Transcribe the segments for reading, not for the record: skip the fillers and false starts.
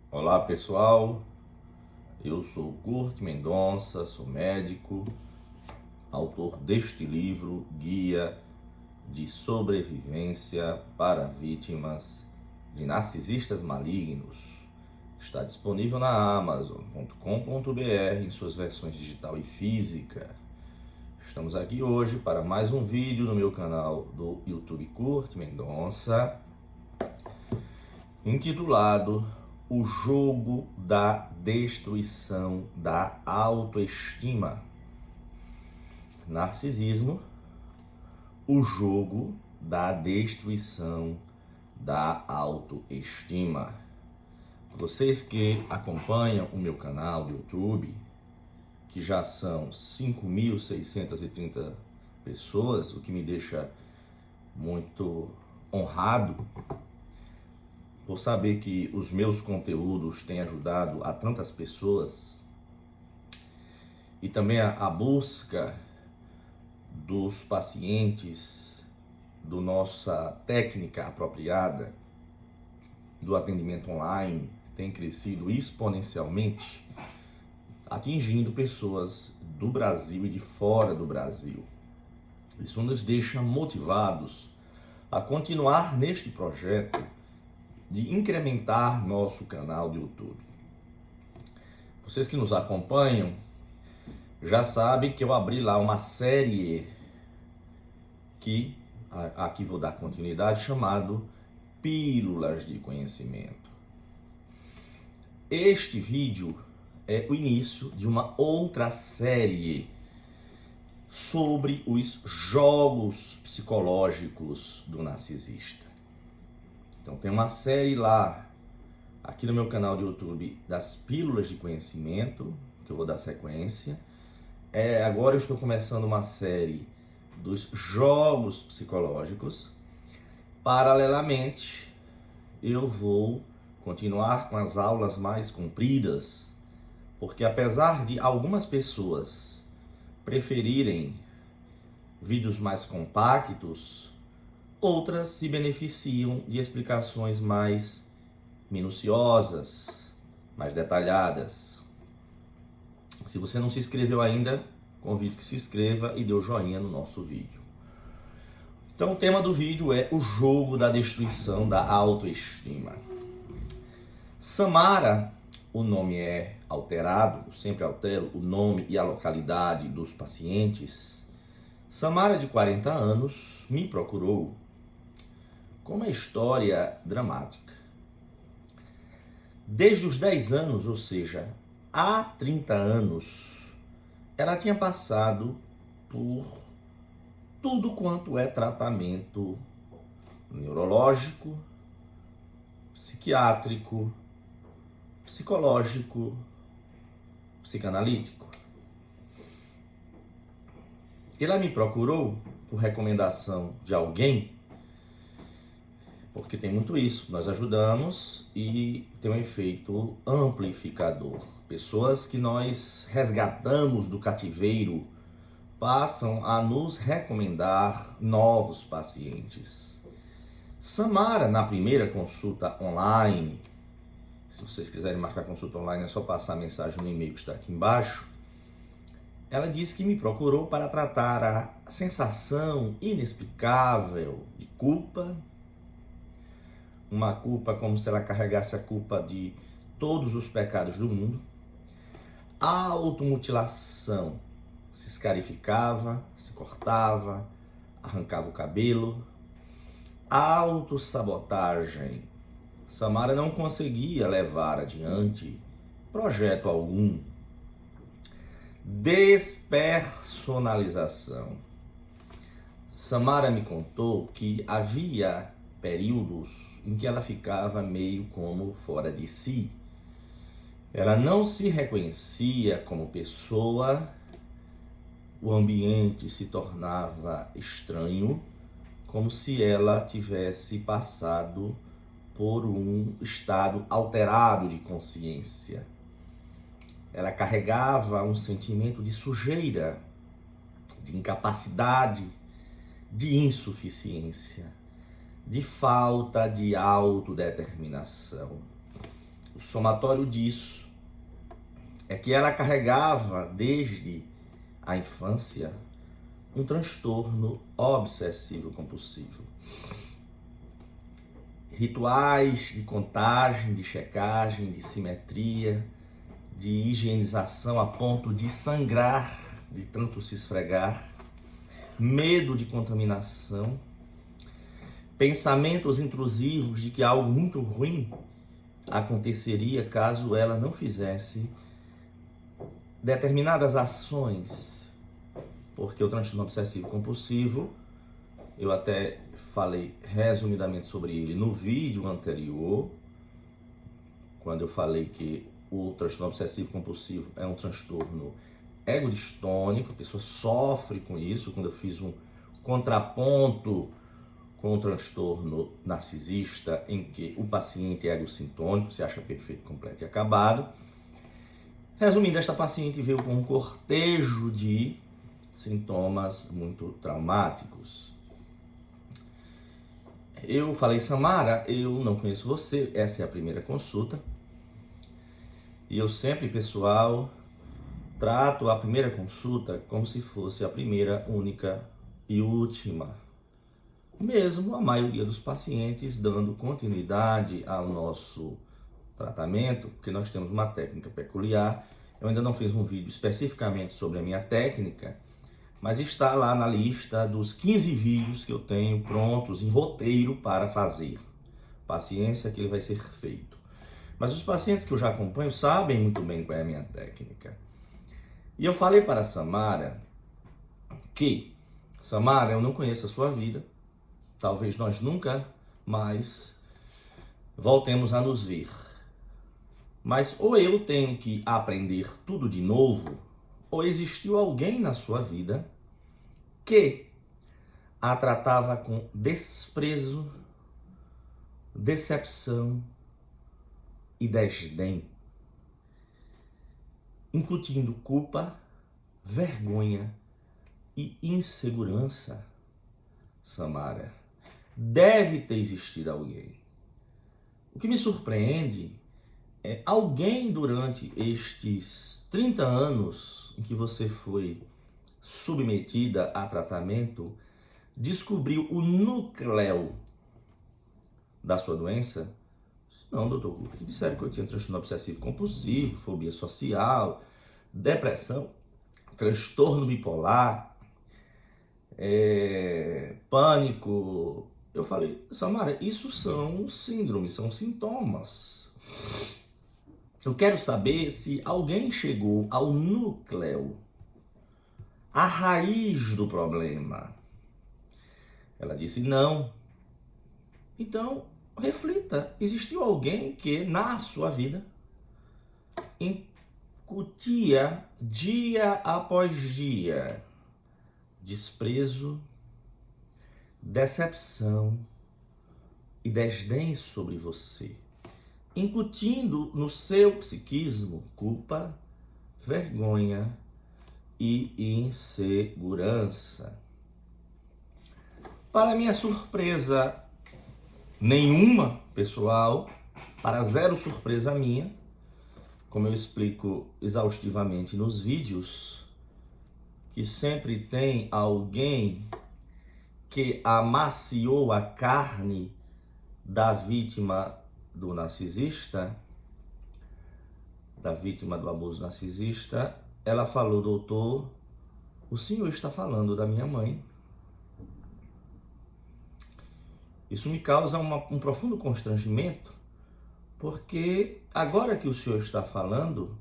Olá pessoal, eu sou Kurt Mendonça, sou médico, autor deste livro, Guia de Sobrevivência para Vítimas de Narcisistas Malignos. Está disponível na Amazon.com.br em suas versões digital e física. Estamos aqui hoje para mais um vídeo no meu canal do YouTube Kurt Mendonça, intitulado O Jogo da Destruição da Autoestima. Narcisismo, o jogo da destruição da autoestima. Vocês que acompanham o meu canal do YouTube, que já são 5.630 pessoas, o que me deixa muito honrado por saber que os meus conteúdos têm ajudado a tantas pessoas, e também a busca dos pacientes do nossa técnica apropriada do atendimento online tem crescido exponencialmente, atingindo pessoas do Brasil e de fora do Brasil. Isso nos deixa motivados a continuar neste projeto de incrementar nosso canal do YouTube. Vocês que nos acompanham já sabem que eu abri lá uma série que aqui vou dar continuidade, chamado Pílulas de Conhecimento. Este vídeo é o início de uma outra série sobre os jogos psicológicos do narcisista. Então tem uma série lá, aqui no meu canal do YouTube, das Pílulas de Conhecimento, que eu vou dar sequência. Agora eu estou começando uma série dos jogos psicológicos. Paralelamente, eu vou continuar com as aulas mais compridas, porque apesar de algumas pessoas preferirem vídeos mais compactos, outras se beneficiam de explicações mais minuciosas, mais detalhadas. Se você não se inscreveu ainda, convido que se inscreva e dê o joinha no nosso vídeo. Então o tema do vídeo é o jogo da destruição da autoestima. Samara, o nome é alterado, eu sempre altero o nome e a localidade dos pacientes. Samara, de 40 anos, me procurou com uma história dramática. Desde os 10 anos, ou seja, há 30 anos, ela tinha passado por tudo quanto é tratamento neurológico, psiquiátrico, psicológico, psicanalítico. Ela me procurou por recomendação de alguém, porque tem muito isso, nós ajudamos e tem um efeito amplificador. Pessoas que nós resgatamos do cativeiro passam a nos recomendar novos pacientes. Samara, na primeira consulta online, se vocês quiserem marcar consulta online é só passar a mensagem no e-mail que está aqui embaixo, ela disse que me procurou para tratar a sensação inexplicável de culpa, uma culpa como se ela carregasse a culpa de todos os pecados do mundo, a automutilação, se escarificava, se cortava, arrancava o cabelo, a autossabotagem. Samara não conseguia levar adiante projeto algum. Despersonalização. Samara me contou que havia períodos em que ela ficava meio como fora de si. Ela não se reconhecia como pessoa, o ambiente se tornava estranho, como se ela tivesse passado por um estado alterado de consciência. Ela carregava um sentimento de sujeira, de incapacidade, de insuficiência, de falta de autodeterminação. O somatório disso é que ela carregava desde a infância um transtorno obsessivo-compulsivo. Rituais de contagem, de checagem, de simetria, de higienização a ponto de sangrar, de tanto se esfregar, medo de contaminação, pensamentos intrusivos de que algo muito ruim aconteceria caso ela não fizesse determinadas ações, porque o transtorno obsessivo compulsivo, eu até falei resumidamente sobre ele no vídeo anterior, quando eu falei que o transtorno obsessivo compulsivo é um transtorno egodistônico, a pessoa sofre com isso, quando eu fiz um contraponto com o transtorno narcisista, em que o paciente é egossintônico, se acha perfeito, completo e acabado. Resumindo, esta paciente veio com um cortejo de sintomas muito traumáticos. Eu falei, Samara, eu não conheço você, essa é a primeira consulta. E eu sempre, pessoal, trato a primeira consulta como se fosse a primeira, única e última. Mesmo a maioria dos pacientes dando continuidade ao nosso tratamento, porque nós temos uma técnica peculiar. Eu ainda não fiz um vídeo especificamente sobre a minha técnica, mas está lá na lista dos 15 vídeos que eu tenho prontos em roteiro para fazer. Paciência que ele vai ser feito. Mas os pacientes que eu já acompanho sabem muito bem qual é a minha técnica. E eu falei para a Samara que, Samara, eu não conheço a sua vida, talvez nós nunca mais voltemos a nos ver. Mas ou eu tenho que aprender tudo de novo, ou existiu alguém na sua vida que a tratava com desprezo, decepção e desdém, incutindo culpa, vergonha e insegurança. Samara, deve ter existido alguém. O que me surpreende é alguém durante estes 30 anos em que você foi submetida a tratamento, descobriu o núcleo da sua doença? Não, doutor, disseram que eu tinha transtorno obsessivo compulsivo, fobia social, depressão, transtorno bipolar, pânico. Eu falei, Samara, isso são síndromes, são sintomas. Eu quero saber se alguém chegou ao núcleo, à raiz do problema. Ela disse não. Então, reflita, existiu alguém que na sua vida incutia dia após dia desprezo, decepção e desdém sobre você, incutindo no seu psiquismo culpa, vergonha e insegurança. Para minha surpresa nenhuma, pessoal, para zero surpresa minha, como eu explico exaustivamente nos vídeos, que sempre tem alguém que amaciou a carne da vítima do narcisista, da vítima do abuso narcisista. Ela falou, doutor, o senhor está falando da minha mãe. Isso me causa um profundo constrangimento, porque agora que o senhor está falando,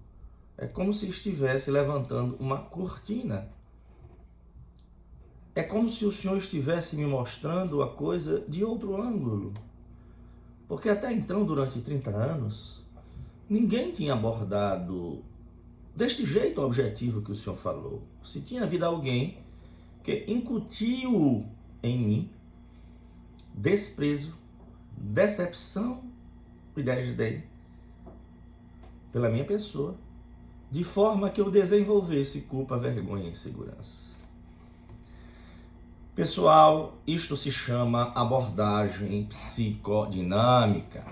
é como se estivesse levantando uma cortina. É como se o senhor estivesse me mostrando a coisa de outro ângulo. Porque até então, durante 30 anos, ninguém tinha abordado deste jeito o objetivo que o senhor falou. Se tinha havido alguém que incutiu em mim desprezo, decepção e desdém pela minha pessoa, de forma que eu desenvolvesse culpa, vergonha e insegurança. Pessoal, isto se chama abordagem psicodinâmica.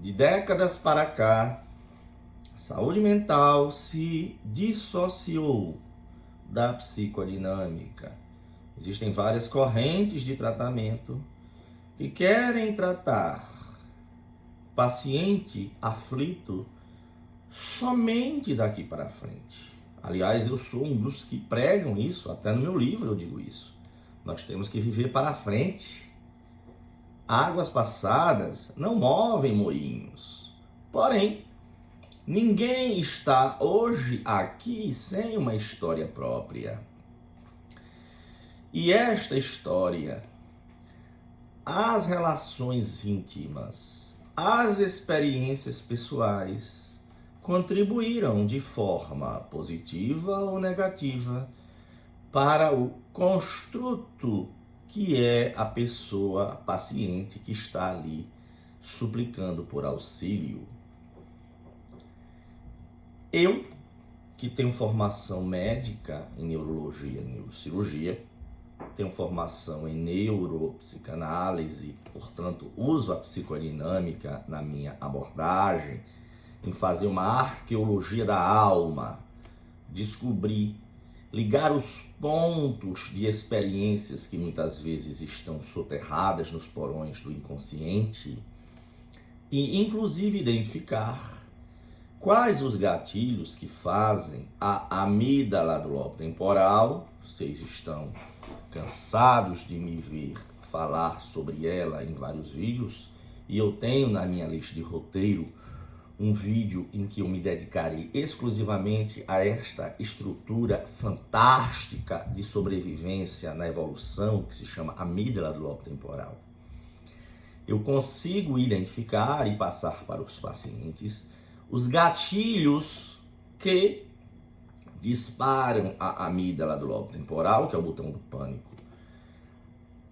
de décadas para cá, a saúde mental se dissociou da psicodinâmica. Existem várias correntes de tratamento que querem tratar o paciente aflito somente daqui para frente. Aliás, eu sou um dos que pregam isso, até no meu livro eu digo isso. Nós temos que viver para frente. Águas passadas não movem moinhos. Porém, ninguém está hoje aqui sem uma história própria. E esta história, as relações íntimas, as experiências pessoais contribuíram de forma positiva ou negativa para o construto que é a pessoa paciente que está ali suplicando por auxílio. Eu, que tenho formação médica em neurologia e neurocirurgia, tenho formação em neuropsicanálise, portanto, uso a psicodinâmica na minha abordagem, em fazer uma arqueologia da alma, descobrir, ligar os pontos de experiências que muitas vezes estão soterradas nos porões do inconsciente e, inclusive, identificar quais os gatilhos que fazem a amígdala do lobo temporal. Vocês estão cansados de me ver falar sobre ela em vários vídeos, e eu tenho na minha lista de roteiro um vídeo em que eu me dedicarei exclusivamente a esta estrutura fantástica de sobrevivência na evolução, que se chama amígdala do lobo temporal. Eu consigo identificar e passar para os pacientes os gatilhos que disparam a amígdala do lobo temporal, que é o botão do pânico,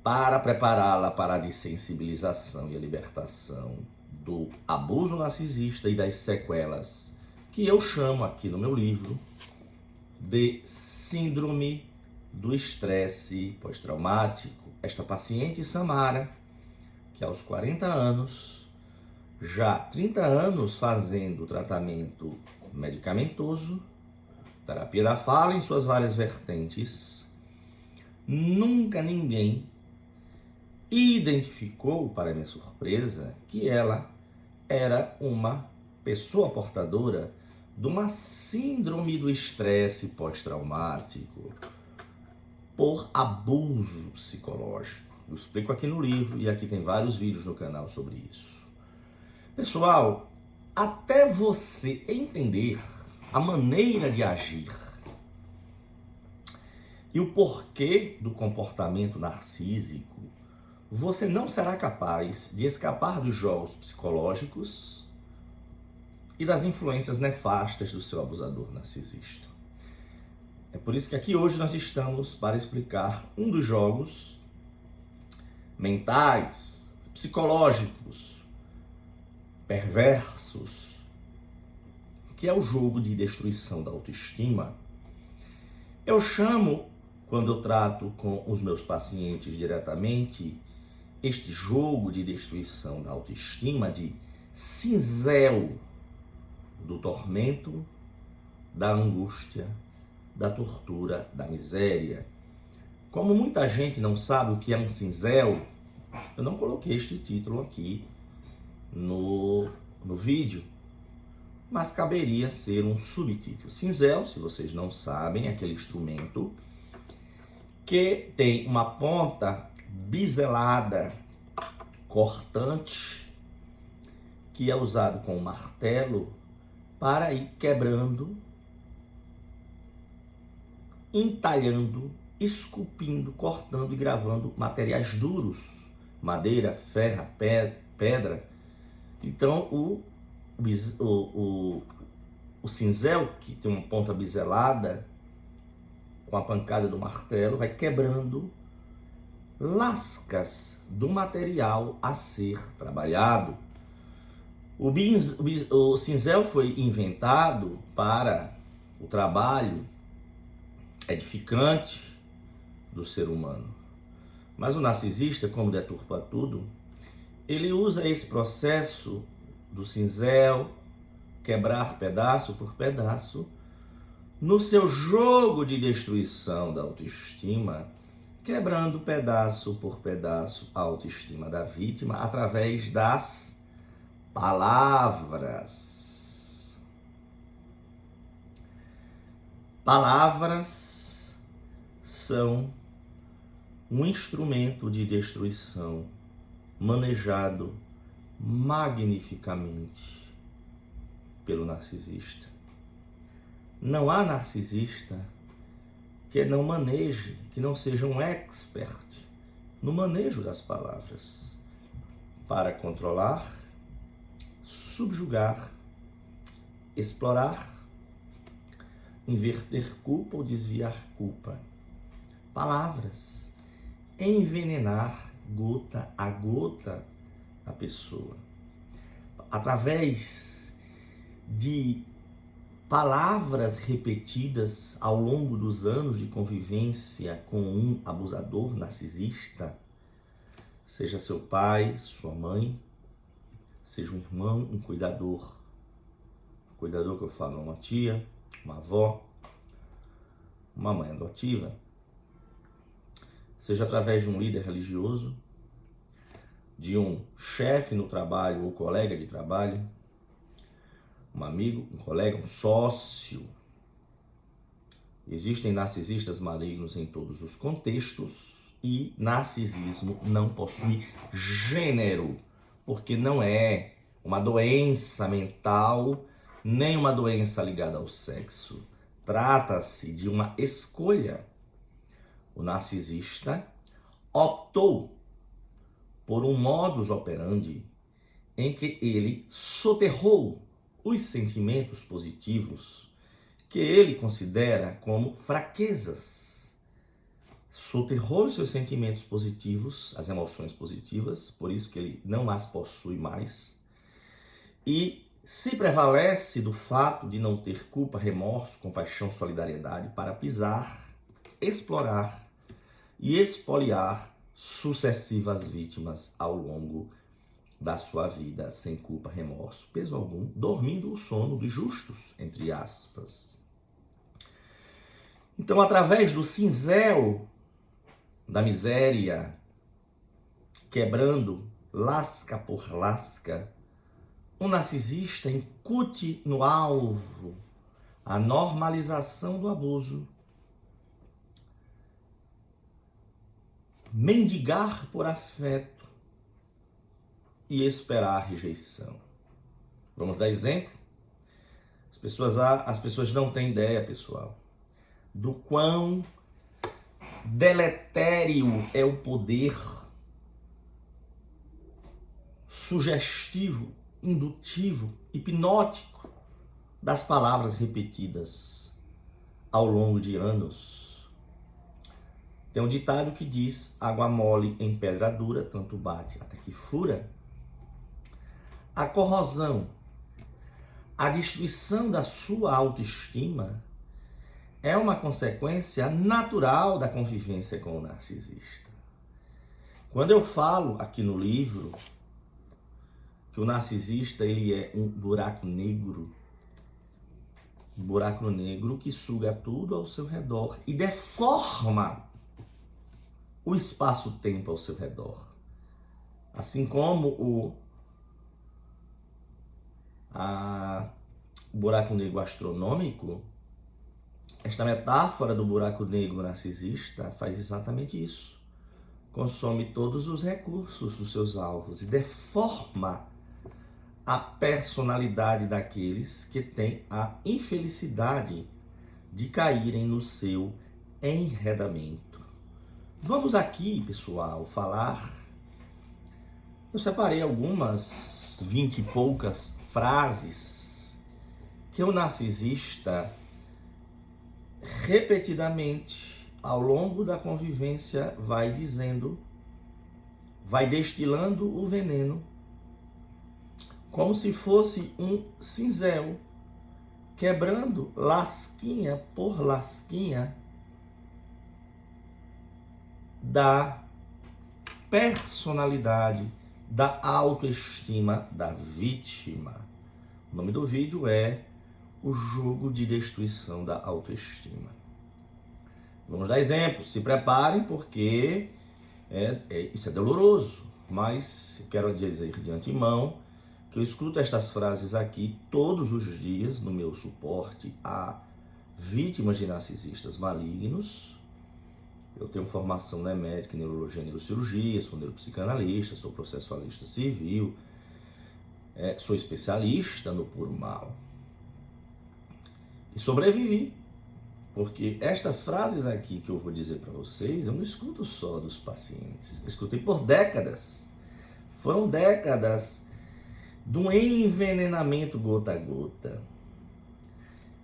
para prepará-la para a dessensibilização e a libertação do abuso narcisista e das sequelas, que eu chamo aqui no meu livro de síndrome do estresse pós-traumático. Esta paciente Samara, que aos 40 anos, já 30 anos fazendo tratamento medicamentoso, terapia da fala em suas várias vertentes, nunca ninguém identificou, para minha surpresa, que ela era uma pessoa portadora de uma síndrome do estresse pós-traumático por abuso psicológico. Eu explico aqui no livro e aqui tem vários vídeos no canal sobre isso. Pessoal, até você entender a maneira de agir e o porquê do comportamento narcísico, você não será capaz de escapar dos jogos psicológicos e das influências nefastas do seu abusador narcisista. É por isso que aqui hoje nós estamos para explicar um dos jogos mentais, psicológicos, perversos, que é o jogo de destruição da autoestima. Eu chamo, quando eu trato com os meus pacientes diretamente, este jogo de destruição da autoestima de cinzel do tormento, da angústia, da tortura, da miséria. Como muita gente não sabe o que é um cinzel, eu não coloquei este título aqui no vídeo, mas caberia ser um subtítulo. Cinzel, se vocês não sabem, é aquele instrumento que tem uma ponta biselada, cortante, que é usado com um martelo para ir quebrando, entalhando, esculpindo, cortando e gravando materiais duros, madeira, ferro, pedra. Então o cinzel, que tem uma ponta biselada, com a pancada do martelo, vai quebrando lascas do material a ser trabalhado. O cinzel foi inventado para o trabalho edificante do ser humano. Mas o narcisista, como deturpa tudo, ele usa esse processo do cinzel, quebrar pedaço por pedaço, no seu jogo de destruição da autoestima, quebrando pedaço por pedaço a autoestima da vítima através das palavras. Palavras são um instrumento de destruição manejado magnificamente pelo narcisista. Não há narcisista que não maneje, que não seja um expert no manejo das palavras para controlar, subjugar, explorar, inverter culpa ou desviar culpa. Palavras, envenenar gota a gota a pessoa. Através de palavras repetidas ao longo dos anos de convivência com um abusador narcisista, seja seu pai, sua mãe, seja um irmão, um cuidador. Cuidador que eu falo, uma tia, uma avó, uma mãe adotiva, seja através de um líder religioso, de um chefe no trabalho ou colega de trabalho, um amigo, um colega, um sócio. Existem narcisistas malignos em todos os contextos e narcisismo não possui gênero, porque não é uma doença mental, nem uma doença ligada ao sexo. Trata-se de uma escolha. O narcisista optou por um modus operandi em que ele soterrou os sentimentos positivos que ele considera como fraquezas. Soterrou os seus sentimentos positivos, as emoções positivas, por isso que ele não as possui mais, e se prevalece do fato de não ter culpa, remorso, compaixão, solidariedade para pisar, explorar e expoliar sucessivas vítimas ao longo da sua vida, sem culpa, remorso, peso algum, dormindo o sono dos justos, entre aspas. Então, através do cinzel da miséria, quebrando lasca por lasca, o narcisista incute no alvo a normalização do abuso, mendigar por afeto e esperar a rejeição. Vamos dar exemplo? As pessoas não têm ideia, pessoal, do quão deletério é o poder sugestivo, indutivo, hipnótico das palavras repetidas ao longo de anos. Tem um ditado que diz: água mole em pedra dura, tanto bate até que fura. A corrosão, a destruição da sua autoestima é uma consequência natural da convivência com o narcisista. Quando eu falo aqui no livro que o narcisista ele é um buraco negro que suga tudo ao seu redor e deforma o espaço-tempo ao seu redor. Assim como o buraco negro astronômico, esta metáfora do buraco negro narcisista faz exatamente isso. Consome todos os recursos dos seus alvos e deforma a personalidade daqueles que têm a infelicidade de caírem no seu enredamento. Vamos aqui, pessoal, falar. Eu separei algumas 20 e poucas frases que o narcisista repetidamente ao longo da convivência vai dizendo, vai destilando o veneno como se fosse um cinzel, quebrando lasquinha por lasquinha da personalidade da autoestima da vítima. O nome do vídeo é O Jogo de Destruição da Autoestima. Vamos dar exemplos. Se preparem, porque isso é doloroso, mas quero dizer de antemão que eu escuto estas frases aqui todos os dias no meu suporte a vítimas de narcisistas malignos. Eu tenho formação na médica em neurologia e neurocirurgia, sou neuropsicanalista, sou processualista civil, sou especialista no puro mal. E sobrevivi, porque estas frases aqui que eu vou dizer para vocês, eu não escuto só dos pacientes, eu escutei por décadas. Foram décadas de um envenenamento gota a gota.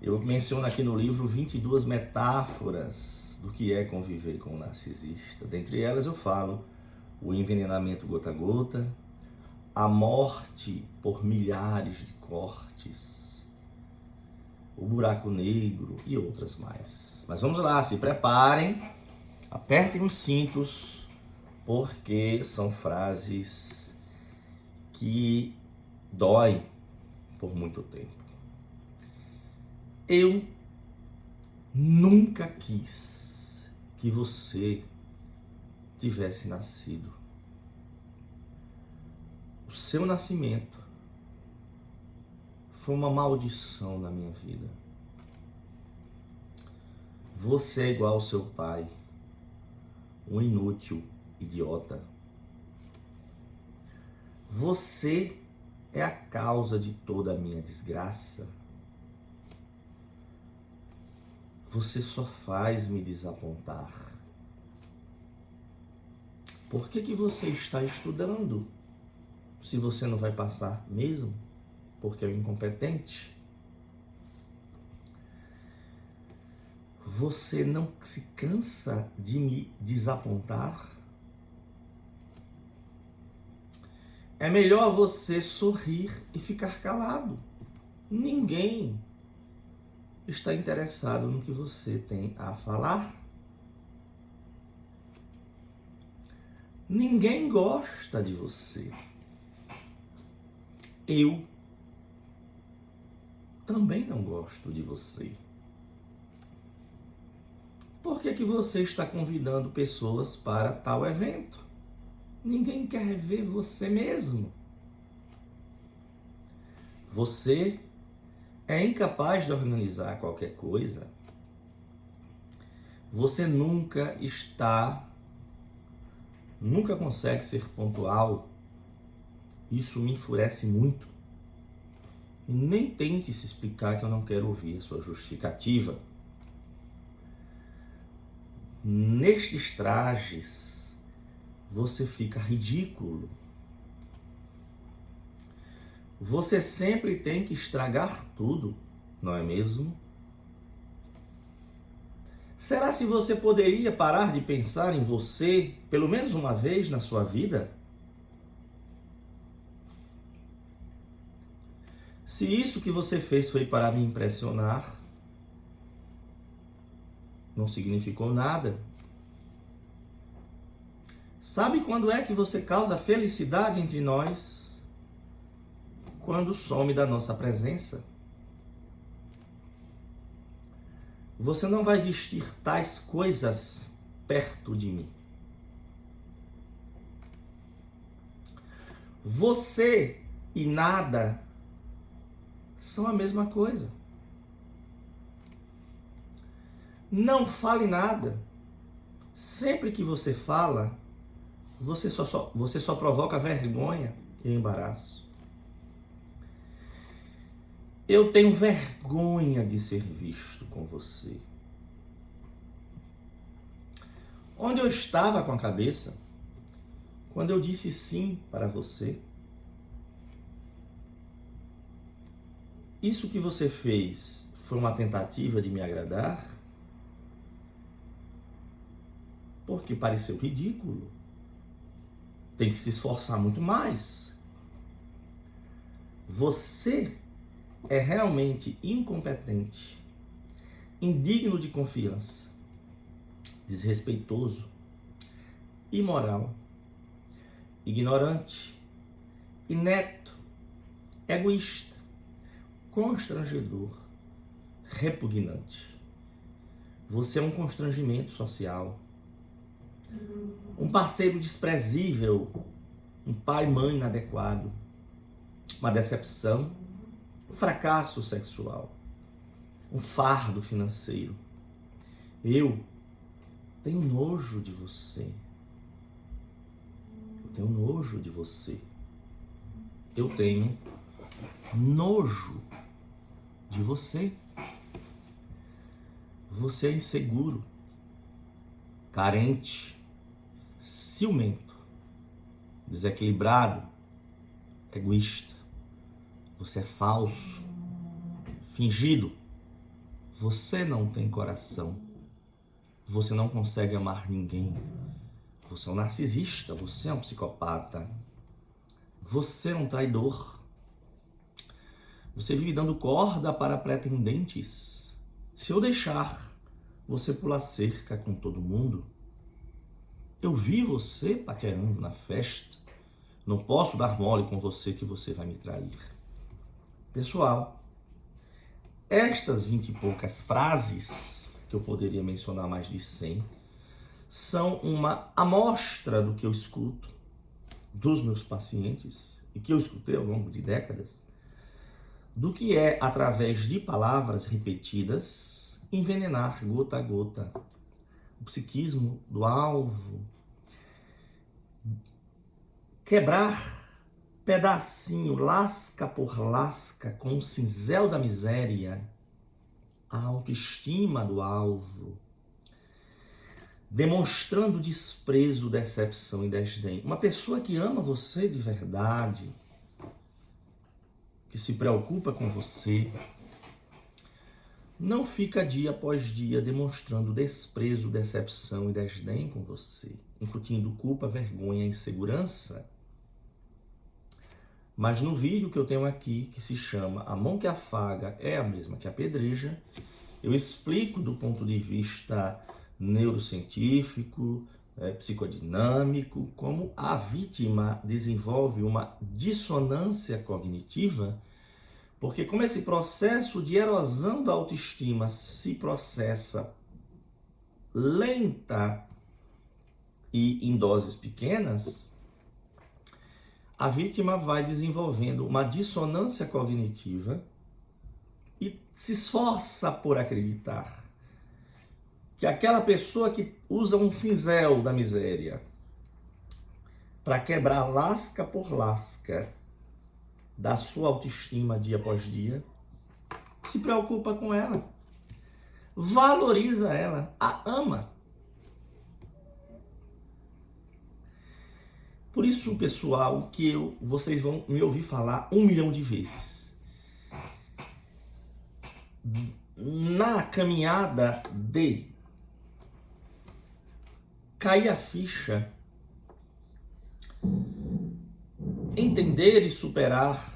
Eu menciono aqui no livro 22 metáforas do que é conviver com um narcisista. Dentre elas eu falo o envenenamento gota a gota, a morte por milhares de cortes, o buraco negro e outras mais. Mas vamos lá, se preparem, apertem os cintos, porque são frases que doem por muito tempo. Eu nunca quis que você tivesse nascido. O seu nascimento foi uma maldição na minha vida. Você é igual ao seu pai, um inútil, idiota. Você é a causa de toda a minha desgraça. Você só faz me desapontar. Por que você está estudando se você não vai passar mesmo? Porque é um incompetente. Você não se cansa de me desapontar? É melhor você sorrir e ficar calado. Ninguém está interessado no que você tem a falar. Ninguém gosta de você. Eu também não gosto de você. Por que você está convidando pessoas para tal evento? Ninguém quer ver você mesmo. Você é incapaz de organizar qualquer coisa. Você nunca consegue ser pontual. Isso me enfurece muito. E nem tente se explicar, que eu não quero ouvir a sua justificativa. Nestes trajes, você fica ridículo. Você sempre tem que estragar tudo, não é mesmo? Será se você poderia parar de pensar em você pelo menos uma vez na sua vida? Se isso que você fez foi para me impressionar, não significou nada. Sabe quando é que você causa felicidade entre nós? Quando some da nossa presença. Você não vai vestir tais coisas perto de mim. Você e nada são a mesma coisa. Não fale nada. Sempre que você fala, você só provoca vergonha e embaraço. Eu tenho vergonha de ser visto com você. Onde eu estava com a cabeça quando eu disse sim para você? Isso que você fez foi uma tentativa de me agradar? Porque pareceu ridículo. Tem que se esforçar muito mais. Você é realmente incompetente, indigno de confiança, desrespeitoso, imoral, ignorante, inepto, egoísta, constrangedor, repugnante. Você é um constrangimento social, um parceiro desprezível, um pai e mãe inadequado, uma decepção, um fracasso sexual, um fardo financeiro. Eu tenho nojo de você. Eu tenho nojo de você. Eu tenho nojo de você. Você é inseguro, carente, ciumento, desequilibrado, egoísta. Você é falso, fingido. Você não tem coração. Você não consegue amar ninguém. Você é um narcisista, você é um psicopata. Você é um traidor. Você vive dando corda para pretendentes. Se eu deixar você pular cerca com todo mundo, eu vi você paquerando na festa, não posso dar mole com você que você vai me trair. Pessoal, estas 20 e poucas frases, que eu poderia mencionar mais de 100, são uma amostra do que eu escuto dos meus pacientes e que eu escutei ao longo de décadas, do que é, através de palavras repetidas, envenenar gota a gota o psiquismo do alvo, quebrar pedacinho, lasca por lasca, com o cinzel da miséria, a autoestima do alvo, demonstrando desprezo, decepção e desdém. Uma pessoa que ama você de verdade, que se preocupa com você, não fica dia após dia demonstrando desprezo, decepção e desdém com você, incutindo culpa, vergonha e insegurança. Mas no vídeo que eu tenho aqui, que se chama A Mão que Afaga é a Mesma que Apedreja, eu explico do ponto de vista neurocientífico, psicodinâmico, como a vítima desenvolve uma dissonância cognitiva, porque como esse processo de erosão da autoestima se processa lenta e em doses pequenas, a vítima vai desenvolvendo uma dissonância cognitiva e se esforça por acreditar que aquela pessoa que usa um cinzel da miséria para quebrar lasca por lasca da sua autoestima dia após dia, se preocupa com ela, valoriza ela, a ama. Por isso, pessoal, que vocês vão me ouvir falar 1 milhão de vezes. Na caminhada de cair a ficha, entender e superar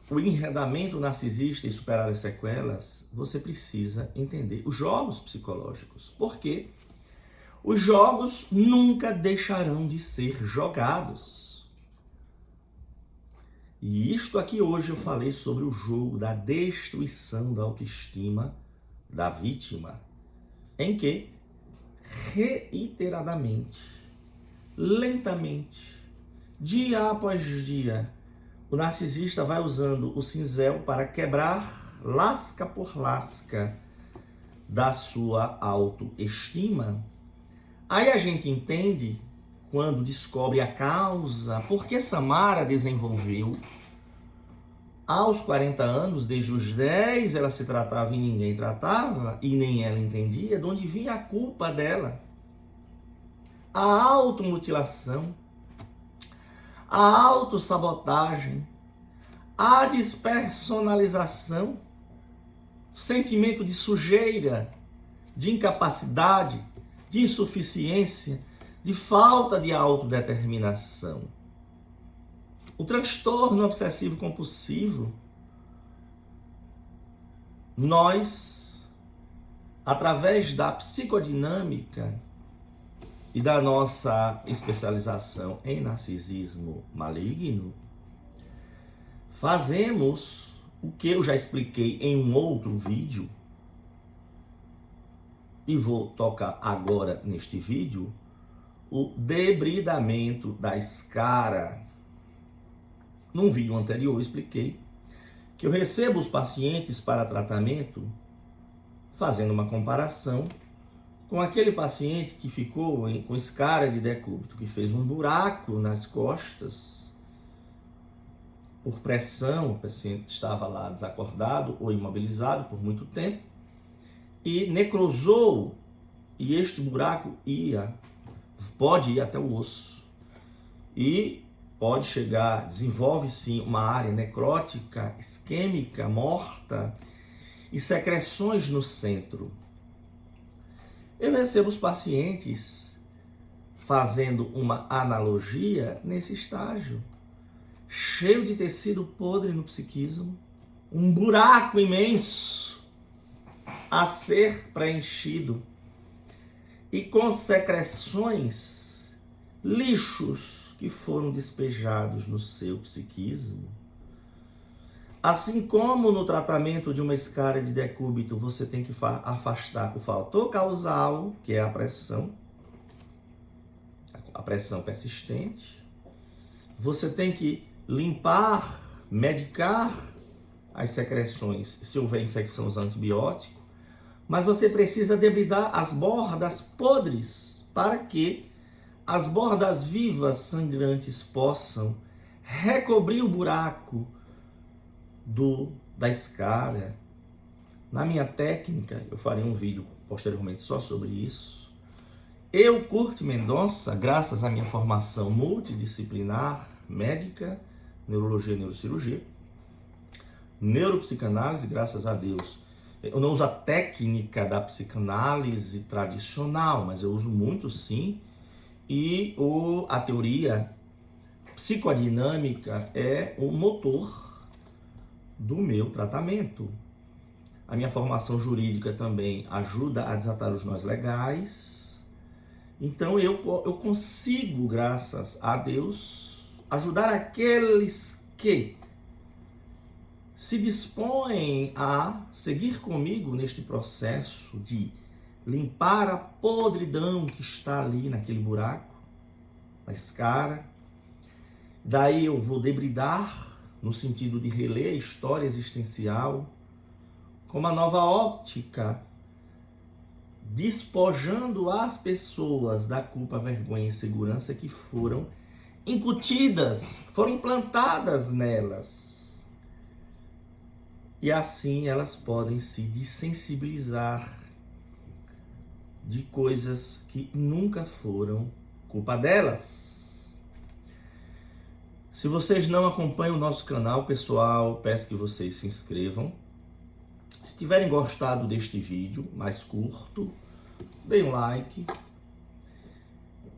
o enredamento narcisista e superar as sequelas, você precisa entender os jogos psicológicos. Por quê? Os jogos nunca deixarão de ser jogados. E isto aqui hoje eu falei sobre o jogo da destruição da autoestima da vítima, em que reiteradamente, lentamente, dia após dia, o narcisista vai usando o cinzel para quebrar lasca por lasca da sua autoestima. Aí a gente entende, quando descobre a causa, por que Samara desenvolveu aos 40 anos, desde os 10 ela se tratava e ninguém tratava, e nem ela entendia de onde vinha a culpa dela. A automutilação, a autossabotagem, a despersonalização, o sentimento de sujeira, de incapacidade, de insuficiência, de falta de autodeterminação. O transtorno obsessivo compulsivo, nós, através da psicodinâmica, e da nossa especialização em narcisismo maligno, fazemos o que eu já expliquei em um outro vídeo, e vou tocar agora neste vídeo, o debridamento da escara. Num vídeo anterior eu expliquei que eu recebo os pacientes para tratamento fazendo uma comparação com aquele paciente que ficou com escara de decúbito, que fez um buraco nas costas por pressão, o paciente estava lá desacordado ou imobilizado por muito tempo e necrosou, e este buraco pode ir até o osso e pode chegar, desenvolve sim uma área necrótica, isquêmica, morta e secreções no centro. Eu recebo os pacientes fazendo uma analogia nesse estágio, cheio de tecido podre no psiquismo, um buraco imenso a ser preenchido e com secreções, lixos que foram despejados no seu psiquismo. Assim como no tratamento de uma escara de decúbito você tem que afastar o fator causal, que é a pressão persistente, você tem que limpar, medicar as secreções se houver infecção usando antibiótico, mas você precisa debridar as bordas podres para que as bordas vivas sangrantes possam recobrir o buraco da escara. Na minha técnica, eu farei um vídeo posteriormente só sobre isso. Eu, Kurt Mendonça, graças à minha formação multidisciplinar, médica, neurologia e neurocirurgia, neuropsicanálise, graças a Deus, eu não uso a técnica da psicanálise tradicional, mas eu uso muito sim, e a teoria psicodinâmica é o motor do meu tratamento. A minha formação jurídica também ajuda a desatar os nós legais. Então eu consigo, graças a Deus, ajudar aqueles que se dispõem a seguir comigo neste processo de limpar a podridão que está ali naquele buraco, na escara. Daí eu vou debridar, no sentido de reler a história existencial, com uma nova óptica, despojando as pessoas da culpa, vergonha e insegurança que foram incutidas, foram implantadas nelas. E assim elas podem se dessensibilizar de coisas que nunca foram culpa delas. Se vocês não acompanham o nosso canal, pessoal, peço que vocês se inscrevam. Se tiverem gostado deste vídeo mais curto, deem um like.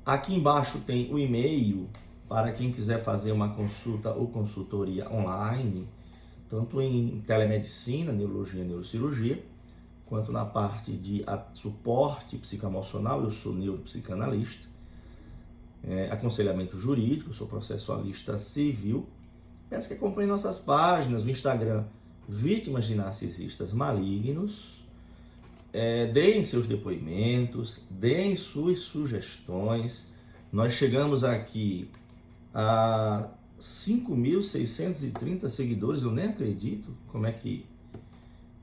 Aqui embaixo tem o e-mail para quem quiser fazer uma consulta ou consultoria online, tanto em telemedicina, neurologia e neurocirurgia, quanto na parte de suporte psicoemocional. Eu sou neuropsicanalista. Aconselhamento jurídico, sou processualista civil. Peço que acompanhem nossas páginas no Instagram, Vítimas de Narcisistas Malignos. Deem seus depoimentos, deem suas sugestões. Nós chegamos aqui a 5.630 seguidores, eu nem acredito como é que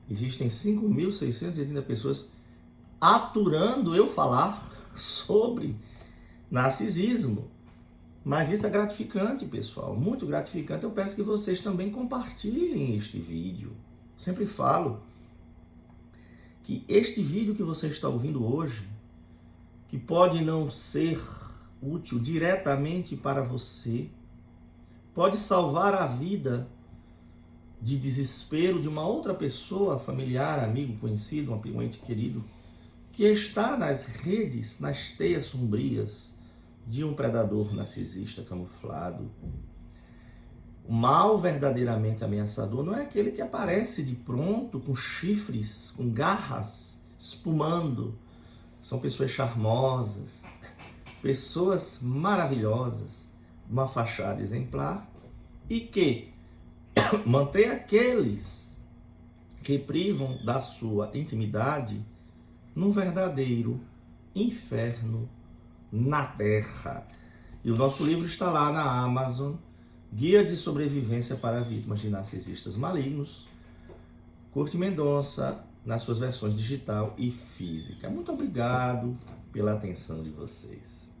existem 5.630 pessoas aturando eu falar sobre narcisismo. Mas isso é gratificante, pessoal, muito gratificante. Eu peço que vocês também compartilhem este vídeo. Sempre falo que este vídeo que você está ouvindo hoje, que pode não ser útil diretamente para você, pode salvar a vida de desespero de uma outra pessoa, familiar, amigo, conhecido, um ente querido, que está nas redes, nas teias sombrias de um predador narcisista camuflado. O mal verdadeiramente ameaçador não é aquele que aparece de pronto, com chifres, com garras, espumando. São pessoas charmosas, pessoas maravilhosas, uma fachada exemplar, e que mantém aqueles que privam da sua intimidade num verdadeiro inferno na terra. E o nosso livro está lá na Amazon, Guia de Sobrevivência para Vítimas de Narcisistas Malignos, Curti Mendonça, nas suas versões digital e física. Muito obrigado pela atenção de vocês.